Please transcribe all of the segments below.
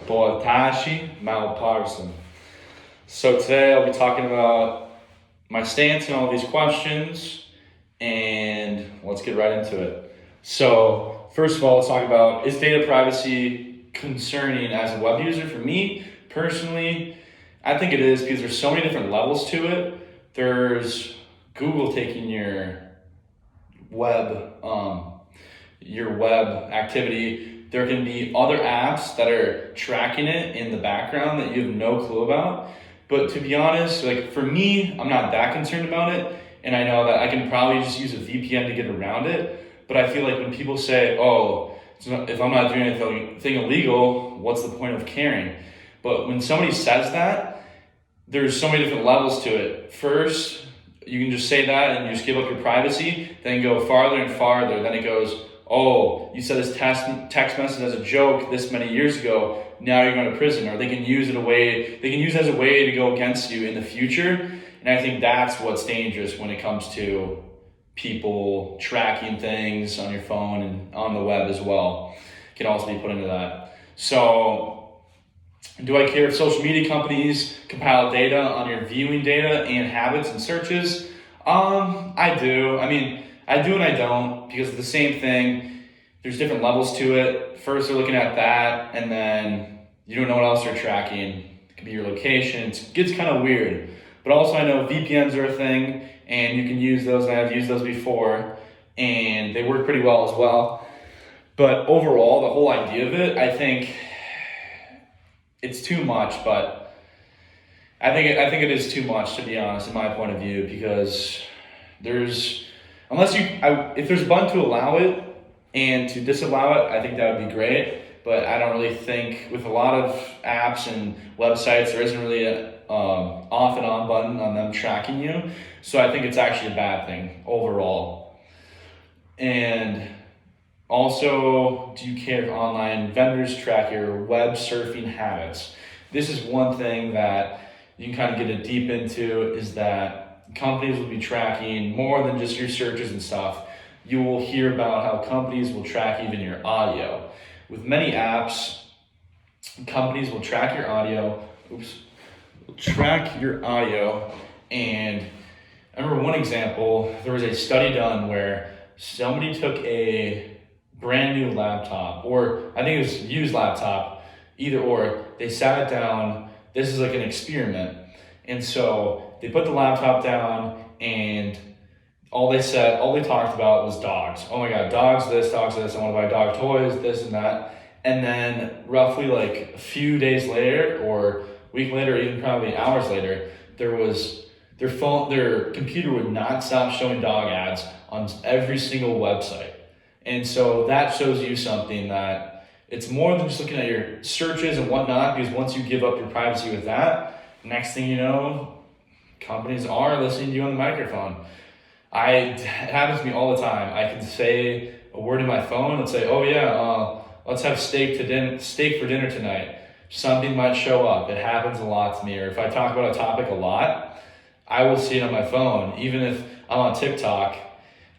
Boa tarde, mal parson. So today I'll be talking about my stance on all these questions, and let's get right into it. So first of all, let's talk about, is data privacy concerning as a web user? For me personally, I think it is, because there's so many different levels to it. There's Google taking web your web activity. There can be other apps that are tracking it in the background that you have no clue about. But to be honest, like for me, I'm not that concerned about it. And I know that I can probably just use a VPN to get around it. But I feel like when people say, oh, if I'm not doing anything illegal, what's the point of caring? But when somebody says that, there's so many different levels to it. First, you can just say that and you just give up your privacy, then go farther and farther. Then it goes, oh, you said this text message as a joke this many years ago, now you're going to prison. Or they can use it as a way to go against you in the future. And I think that's what's dangerous when it comes to people tracking things on your phone and on the web as well. Can also be put into that. So do I care if social media companies compile data on your viewing data and habits and searches? I do. I mean, I do and I don't, because it's the same thing. There's different levels to it. First, they're looking at that, and then you don't know what else they're tracking. It could be your location. It gets kind of weird. But also, I know VPNs are a thing, and you can use those, and I've used those before, and they work pretty well as well. But overall, the whole idea of it, I think it's too much, but I think it is too much, to be honest, in my point of view, because if there's a button to allow it and to disallow it, I think that would be great. But I don't really think, with a lot of apps and websites, there isn't really an off and on button on them tracking you. So I think it's actually a bad thing overall. And also, do you care if online vendors track your web surfing habits? This is one thing that you can kind of get deep into, is that companies will be tracking more than just your searches and stuff. You will hear about how companies will track even your audio. With many apps, companies will track your audio. And I remember one example, there was a study done where somebody took a brand new laptop, or I think it was used laptop, either or, they sat it down. This is like an experiment. And so they put the laptop down, and all they talked about was dogs. Oh my God, dogs this, I want to buy dog toys, this and that. And then roughly like a few days later, or a week later, or even probably hours later, their computer would not stop showing dog ads on every single website. And so that shows you something, that it's more than just looking at your searches and whatnot, because once you give up your privacy with that, next thing you know, companies are listening to you on the microphone. It happens to me all the time. I can say a word in my phone and say, oh yeah, let's have steak for dinner tonight. Something might show up. It happens a lot to me. Or if I talk about a topic a lot, I will see it on my phone. Even if I'm on TikTok,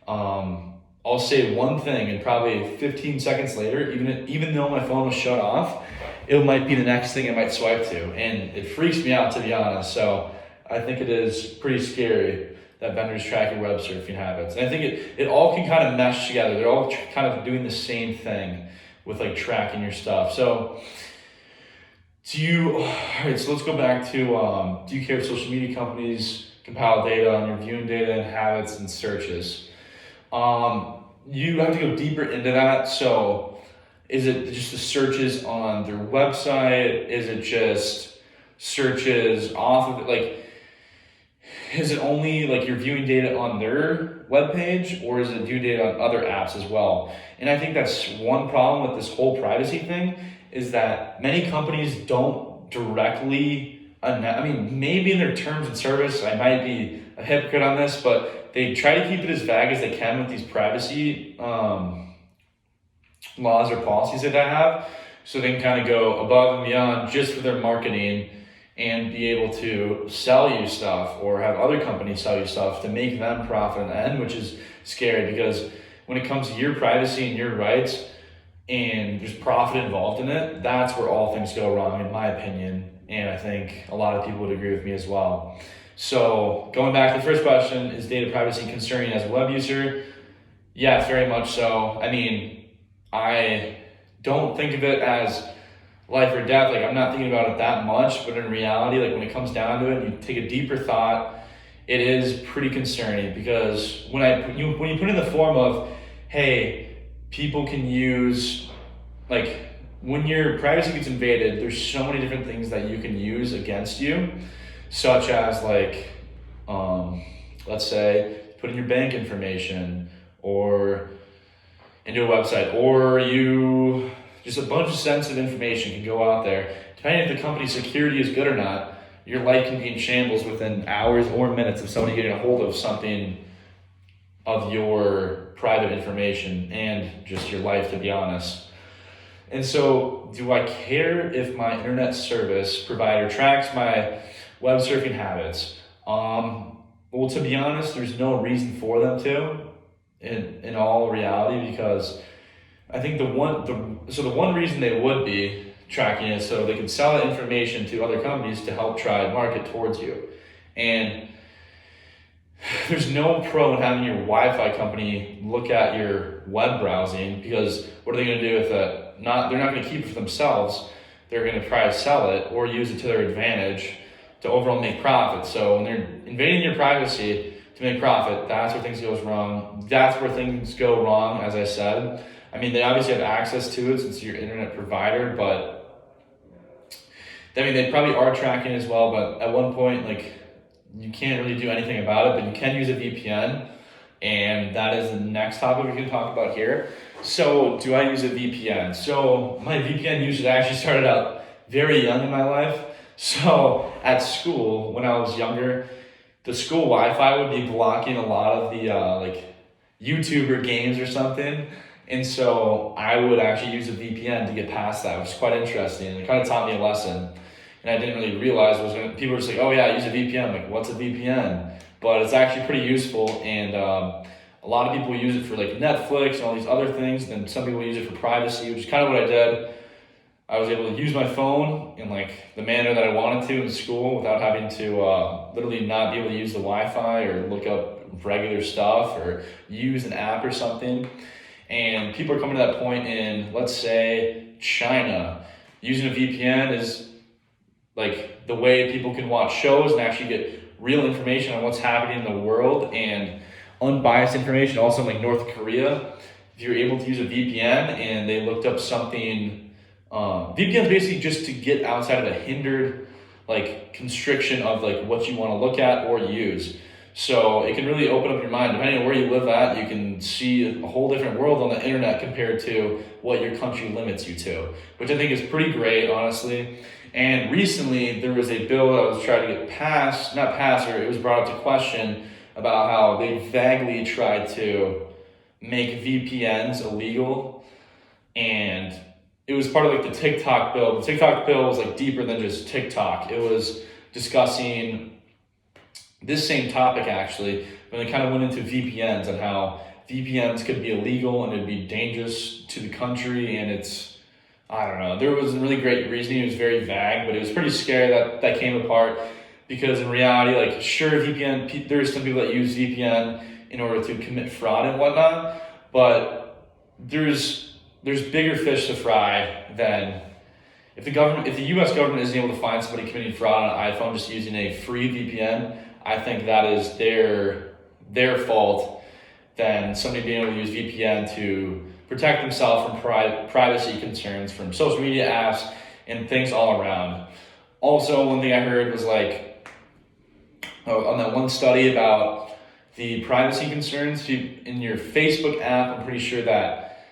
I'll say one thing, and probably 15 seconds later, even though my phone was shut off, it might be the next thing I might swipe to. And it freaks me out, to be honest. So I think it is pretty scary that vendors track your web surfing habits. And I think it all can kind of mesh together. They're all kind of doing the same thing with like tracking your stuff. So all right, so let's go back to, do you care if social media companies compile data on your viewing data and habits and searches? You have to go deeper into that. So is it just the searches on their website? Is it just searches off of it? Like, is it only like your viewing data on their webpage, or is it view data on other apps as well? And I think that's one problem with this whole privacy thing, is that many companies don't directly, maybe in their terms and service, I might be a hypocrite on this, but they try to keep it as vague as they can with these privacy laws or policies that they have, so they can kind of go above and beyond just for their marketing and be able to sell you stuff, or have other companies sell you stuff to make them profit in the end, which is scary, because when it comes to your privacy and your rights, and there's profit involved in it, that's where all things go wrong, in my opinion. And I think a lot of people would agree with me as well. So going back to the first question, is data privacy concerning as a web user? Yeah, very much so. I mean, I don't think of it as life or death. Like, I'm not thinking about it that much, but in reality, like when it comes down to it, and you take a deeper thought, it is pretty concerning, because when you put in the form of, hey, people can use, like, when your privacy gets invaded, there's so many different things that you can use against you, such as like, let's say, put in your bank information or into a website, or you just a bunch of sensitive information can go out there. Depending if the company's security is good or not, your life can be in shambles within hours or minutes of somebody getting a hold of something of your private information and just your life, to be honest. And so, do I care if my internet service provider tracks my web surfing habits? Well, to be honest, there's no reason for them to, in all reality, because I think the one reason they would be tracking it, so they can sell that information to other companies to help try and market towards you. And there's no pro in having your Wi-Fi company look at your web browsing, because what are they going to do with it? They're not going to keep it for themselves. They're going to try to sell it or use it to their advantage to overall make profit. So when they're invading your privacy to make profit, that's where things goes wrong. That's where things go wrong, as I said. I mean, they obviously have access to it since you're your internet provider, but I mean, they probably are tracking as well, but at one point, like, you can't really do anything about it, but you can use a VPN, and that is the next topic we can talk about here. So, do I use a VPN? So, my VPN usage actually started out very young in my life. So, at school, when I was younger, the school Wi-Fi would be blocking a lot of the, like, YouTuber games or something. And so I would actually use a VPN to get past that, which is quite interesting. And it kind of taught me a lesson. And I didn't really realize people were just like, oh yeah, use a VPN. I'm like, what's a VPN? But it's actually pretty useful. And a lot of people use it for like Netflix and all these other things. And then some people use it for privacy, which is kind of what I did. I was able to use my phone in like the manner that I wanted to in school without having to literally not be able to use the Wi-Fi or look up regular stuff or use an app or something. And people are coming to that point in, let's say, China. Using a VPN is like the way people can watch shows and actually get real information on what's happening in the world and unbiased information. Also in like North Korea, if you're able to use a VPN and they looked up something, VPN is basically just to get outside of a hindered like constriction of like what you want to look at or use. So it can really open up your mind. Depending on where you live at, you can see a whole different world on the internet compared to what your country limits you to, which I think is pretty great, honestly. And recently, there was a bill that was trying to get passed, not passed, or it was brought up to question about how they vaguely tried to make VPNs illegal. And it was part of like the TikTok bill. The TikTok bill was like deeper than just TikTok. It was discussing this same topic actually, when they kind of went into VPNs and how VPNs could be illegal and it'd be dangerous to the country, and it's, I don't know, there was a really great reasoning. It was very vague, but it was pretty scary that came apart, because in reality, like, sure, VPN, there's some people that use VPN in order to commit fraud and whatnot, but there's bigger fish to fry than if the US government isn't able to find somebody committing fraud on an iPhone just using a free VPN. I think that is their fault than somebody being able to use VPN to protect themselves from privacy concerns from social media apps and things all around. Also, one thing I heard was like, on that one study about the privacy concerns in your Facebook app, I'm pretty sure that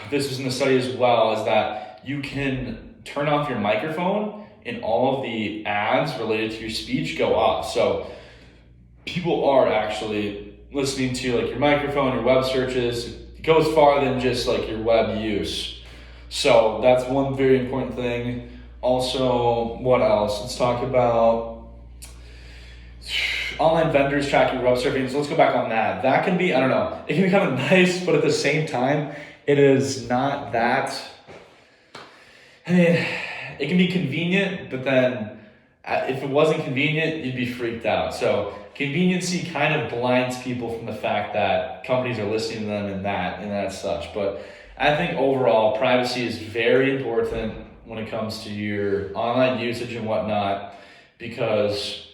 this was in the study as well, is that you can turn off your microphone and all of the ads related to your speech go off. So people are actually listening to like your microphone, your web searches. It goes farther than just like your web use. So that's one very important thing. Also, what else? Let's talk about online vendors tracking web surfing. So let's go back on that. That can be, I don't know, it can be kind of nice, but at the same time, it is not that. I mean, it can be convenient, but then if it wasn't convenient, you'd be freaked out. So conveniency kind of blinds people from the fact that companies are listening to them and that such. But I think overall, privacy is very important when it comes to your online usage and whatnot, because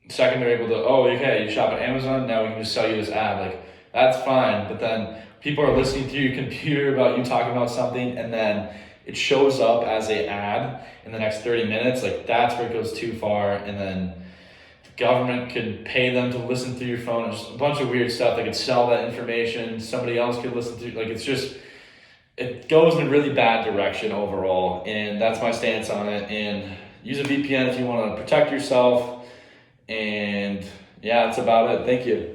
second they're able to, oh, okay, you shop at Amazon, now we can just sell you this ad. Like, that's fine. But then people are listening through your computer about you talking about something, and then it shows up as a ad in the next 30 minutes. Like, that's where it goes too far. And then the government could pay them to listen through your phone. Just a bunch of weird stuff. They could sell that information. Somebody else could listen through. Like, it's just, it goes in a really bad direction overall. And that's my stance on it. And use a VPN if you want to protect yourself. And yeah, that's about it. Thank you.